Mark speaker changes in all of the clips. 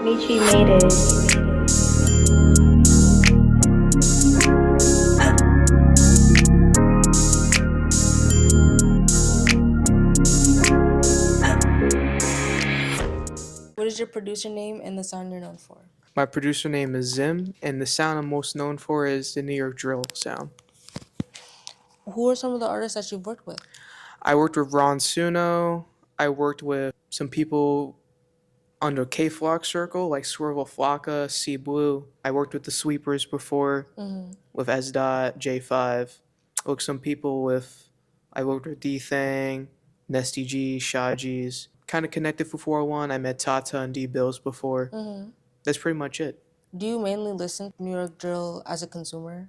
Speaker 1: Michi made it.
Speaker 2: What is your producer name and the sound you're known for?
Speaker 3: My producer name is Zim, and the sound I'm most known for is the New York drill sound.
Speaker 2: Who are some of the artists that you've worked with?
Speaker 3: I worked with Ron Suno. I worked with some people under K Flock Circle, like Swervel Flocka, C Blue. I worked with the Sweepers before, with S. Dot, J5. I worked some people with, I worked with D Thang, Nesty G, Shaji's. Kind of connected for 401. I met Tata and D Bills before. That's pretty much it.
Speaker 2: Do you mainly listen to New York drill as a consumer?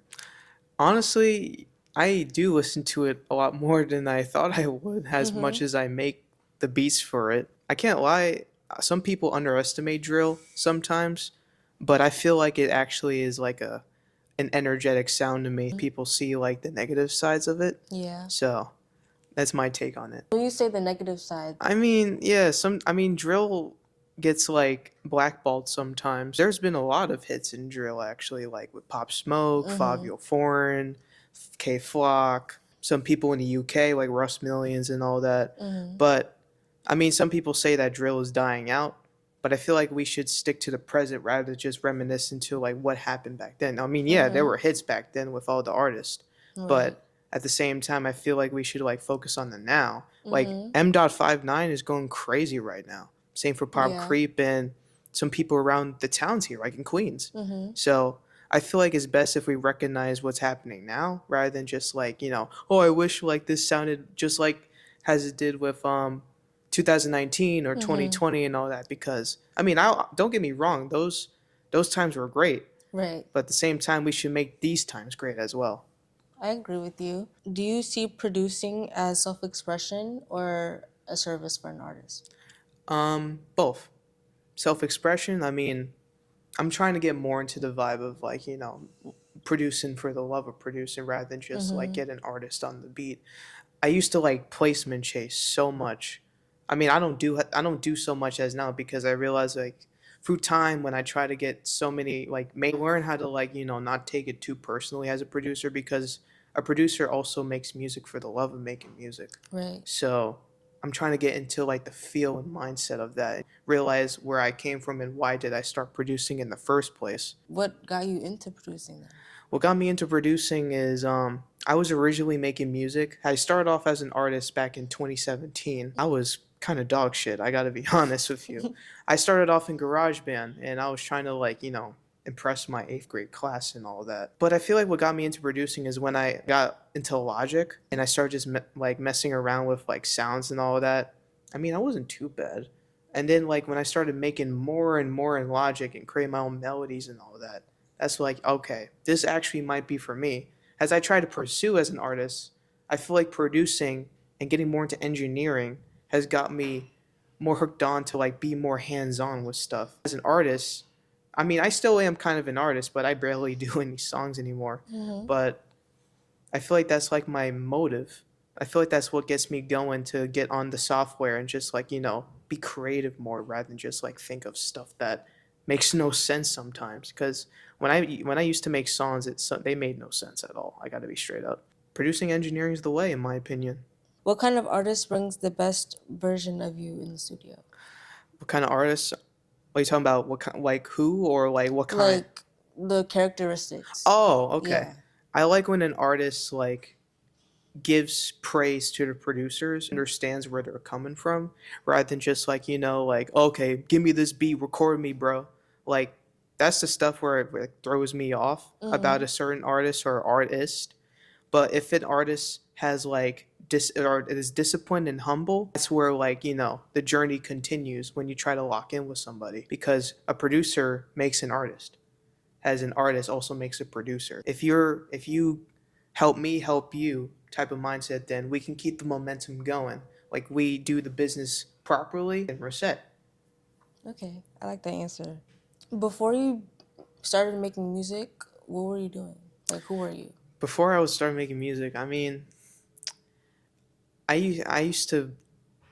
Speaker 3: Honestly, I do listen to it a lot more than I thought I would, as much as I make the beats for it. I can't lie, some people underestimate drill sometimes, but I feel like it actually is like an energetic sound to me. People see like the negative sides of it.
Speaker 2: Yeah.
Speaker 3: So that's my take on it.
Speaker 2: When you say the negative side,
Speaker 3: I mean, yeah, drill gets like blackballed sometimes. There's been a lot of hits in drill actually, like with Pop Smoke, Fabio Foreign, K Flock, some people in the UK like Russ Millions and all that. But I mean, some people say that drill is dying out, but I feel like we should stick to the present rather than just reminisce into like what happened back then. I mean, yeah, there were hits back then with all the artists,
Speaker 2: right?
Speaker 3: but at the same time, I feel like we should like focus on the now. Like M.59 is going crazy right now. Same for Pop
Speaker 2: Yeah.
Speaker 3: Creep and some people around the towns here, like in Queens. So I feel like it's best if we recognize what's happening now rather than just like, oh, I wish like this sounded just like as it did with 2019 or 2020 and all that. Because I mean, I don't get me wrong, those times were great,
Speaker 2: Right.
Speaker 3: but at the same time, we should make these times great as well.
Speaker 2: I agree with you. Do you see producing as self-expression or a service for an artist?
Speaker 3: Both. Self-expression, I mean, I'm trying to get more into the vibe of like, producing for the love of producing rather than just like get an artist on the beat. I used to like placement chase so much. I mean, I don't do so much as now because I realize like through time when I try to get so many like learn how to like, not take it too personally as a producer because a producer also makes music for the love of making music.
Speaker 2: Right.
Speaker 3: So I'm trying to get into like the feel and mindset of that. Realize where I came from and why did I start producing in the first place.
Speaker 2: What got you into producing then?
Speaker 3: What got me into producing is I was originally making music. I started off as an artist back in 2017. I was kind of dog shit, I gotta be honest with you. I started off in GarageBand and I was trying to like, impress my 8th grade class and all that. But I feel like what got me into producing is when I got into Logic and I started just like messing around with like sounds and all that. I mean, I wasn't too bad. And then like when I started making more and more in Logic and creating my own melodies and all that, that's like, okay, this actually might be for me. As I try to pursue as an artist, I feel like producing and getting more into engineering has got me more hooked on to like be more hands-on with stuff. As an artist, I mean, I still am kind of an artist, but I barely do any songs anymore. But I feel like that's like my motive. I feel like that's what gets me going to get on the software and just like, be creative more rather than just like think of stuff that makes no sense sometimes. Because when I used to make songs, they made no sense at all. I got to be straight up. Producing engineering is the way, in my opinion.
Speaker 2: What kind of artist brings the best version of you in the studio?
Speaker 3: What kind of artists? Are you talking about? What kind, like who or like what kind?
Speaker 2: Like the characteristics.
Speaker 3: Oh, okay.
Speaker 2: Yeah.
Speaker 3: I like when an artist like gives praise to the producers, understands where they're coming from, rather than just like, like, okay, give me this beat, record me, bro. Like, that's the stuff where it throws me off about a certain artist or artist. But if an artist has like or is disciplined and humble, that's where like, the journey continues when you try to lock in with somebody because a producer makes an artist as an artist also makes a producer. If you help me help you type of mindset, then we can keep the momentum going. Like we do the business properly and we're set.
Speaker 2: Okay, I like that answer. Before you started making music, what were you doing? Like, who were you?
Speaker 3: Before I was start making music, I mean, I used to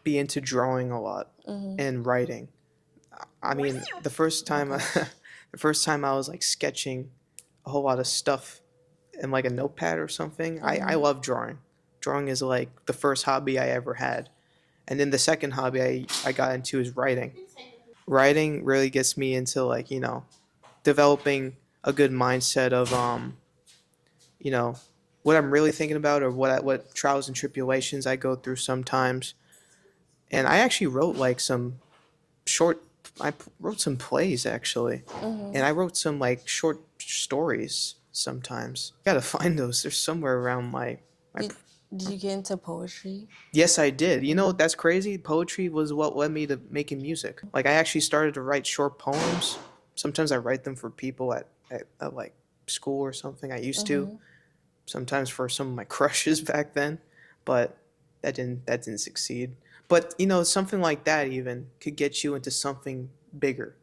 Speaker 3: be into drawing a lot and writing. I mean, the first time,
Speaker 2: Okay.
Speaker 3: the first time I was like sketching a whole lot of stuff in like a notepad or something. I
Speaker 2: Mm-hmm.
Speaker 3: love drawing. Drawing is like the first hobby I ever had. And then the second hobby I got into is writing. Writing really gets me into like, developing a good mindset of you know, what I'm really thinking about or what trials and tribulations I go through sometimes. And I actually wrote like some short wrote some plays actually.
Speaker 2: Mm-hmm.
Speaker 3: And I wrote some like short stories sometimes. Got to find those. They're somewhere around my
Speaker 2: Did Did you get into poetry?
Speaker 3: Yes, I did. You know,
Speaker 2: Mm-hmm.
Speaker 3: that's crazy. Poetry was what led me to making music. Like, I actually started to write short poems. Sometimes I write them for people at like school or something. I used to.
Speaker 2: Mm-hmm.
Speaker 3: Sometimes for some of my crushes back then, but that didn't succeed. But something like that even could get you into something bigger,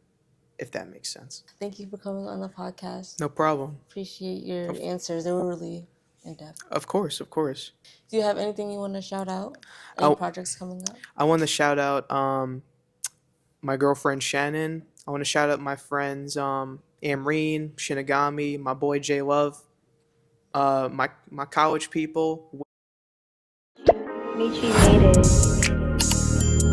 Speaker 3: if that makes sense.
Speaker 2: Thank you for coming on the podcast.
Speaker 3: No problem.
Speaker 2: Appreciate your
Speaker 3: Of,
Speaker 2: answers. They were really in depth.
Speaker 3: of course, of course.
Speaker 2: Do you have anything you want to shout out? Any
Speaker 3: I
Speaker 2: projects coming up?
Speaker 3: I want to shout out my girlfriend Shannon. I want to shout out my friends Amreen, Shinigami, my boy J Love, my college people.
Speaker 1: Michi made it.